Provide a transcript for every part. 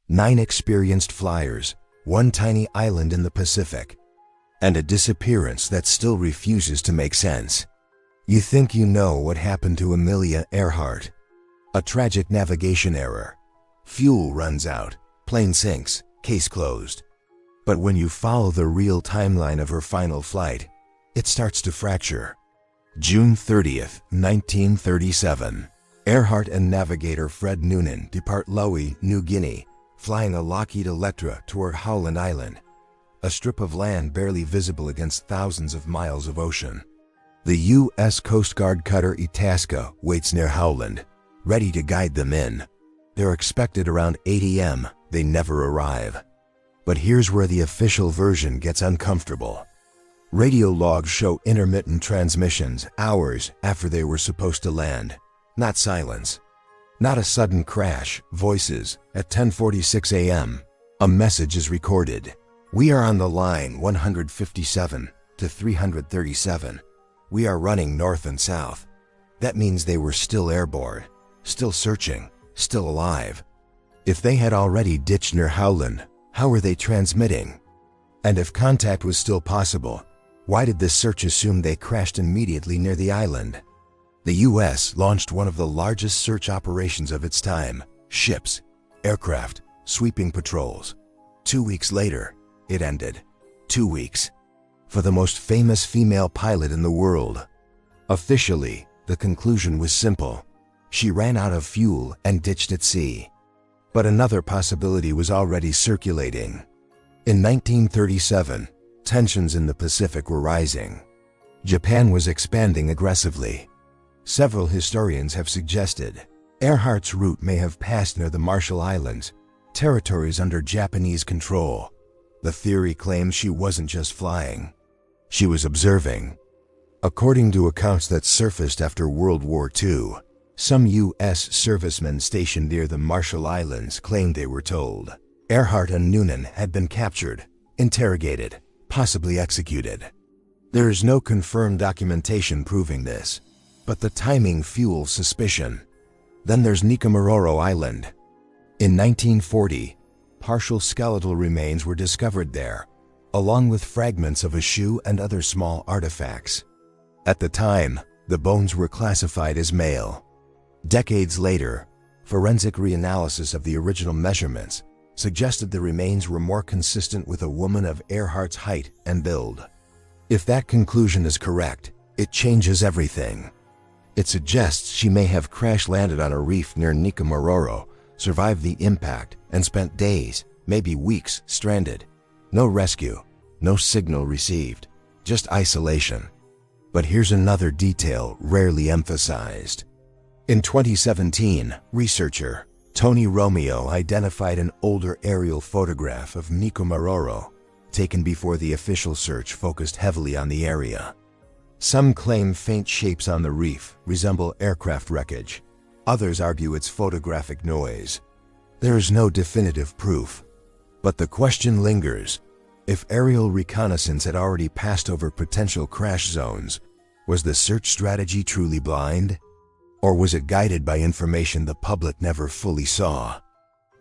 9 experienced flyers, 1 tiny island in the Pacific, and a disappearance that still refuses to make sense. You think you know what happened to Amelia Earhart. A tragic navigation error. Fuel runs out, plane sinks, case closed. But when you follow the real timeline of her final flight, it starts to fracture. June 30th, 1937. Earhart and navigator Fred Noonan depart Laui, New Guinea, flying a Lockheed Electra toward Howland Island, a strip of land barely visible against thousands of miles of ocean. The U.S. Coast Guard cutter Itasca waits near Howland, ready to guide them in. They're expected around 8 a.m. They never arrive. But here's where the official version gets uncomfortable. Radio logs show intermittent transmissions hours after they were supposed to land. Not silence. Not a sudden crash. Voices. At 10:46 a.m., a message is recorded. We are on the line 157 to 337. We are running north and south. That means they were still airborne, still searching, still alive. If they had already ditched near Howland, how were they transmitting? And if contact was still possible, why did the search assume they crashed immediately near the island? The U.S. launched one of the largest search operations of its time. Ships, aircraft, sweeping patrols. 2 weeks later, it ended. 2 weeks. For the most famous female pilot in the world. Officially, the conclusion was simple. She ran out of fuel and ditched at sea. But another possibility was already circulating. In 1937, tensions in the Pacific were rising. Japan was expanding aggressively. Several historians have suggested Earhart's route may have passed near the Marshall Islands, territories under Japanese control. The theory claims she wasn't just flying. She was observing. According to accounts that surfaced after World War II, some U.S. servicemen stationed near the Marshall Islands claimed they were told Earhart and Noonan had been captured, interrogated, possibly executed. There is no confirmed documentation proving this, but the timing fuels suspicion. Then there's Nikomaroro Island. In 1940, partial skeletal remains were discovered there, along with fragments of a shoe and other small artifacts. At the time, the bones were classified as male. Decades later, forensic reanalysis of the original measurements suggested the remains were more consistent with a woman of Earhart's height and build. If that conclusion is correct, it changes everything. It suggests she may have crash-landed on a reef near Nikomaroro, survived the impact, and spent days, maybe weeks, stranded. No rescue, no signal received, just isolation. But here's another detail rarely emphasized. In 2017, researcher Tony Romeo identified an older aerial photograph of Nikomaroro, taken before the official search focused heavily on the area. Some claim faint shapes on the reef resemble aircraft wreckage. Others argue it's photographic noise. There is no definitive proof. But the question lingers. If aerial reconnaissance had already passed over potential crash zones, was the search strategy truly blind? Or was it guided by information the public never fully saw?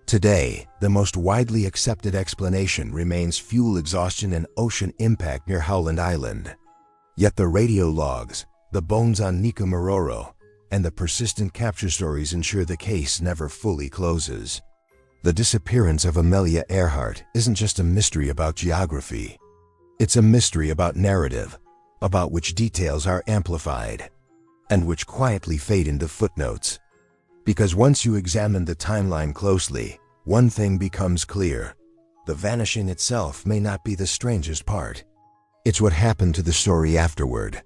Today, the most widely accepted explanation remains fuel exhaustion and ocean impact near Howland Island. Yet the radio logs, the bones on Nikomaroro, and the persistent capture stories ensure the case never fully closes. The disappearance of Amelia Earhart isn't just a mystery about geography. It's a mystery about narrative, about which details are amplified, and which quietly fade into footnotes. Because once you examine the timeline closely, one thing becomes clear. The vanishing itself may not be the strangest part. It's what happened to the story afterward.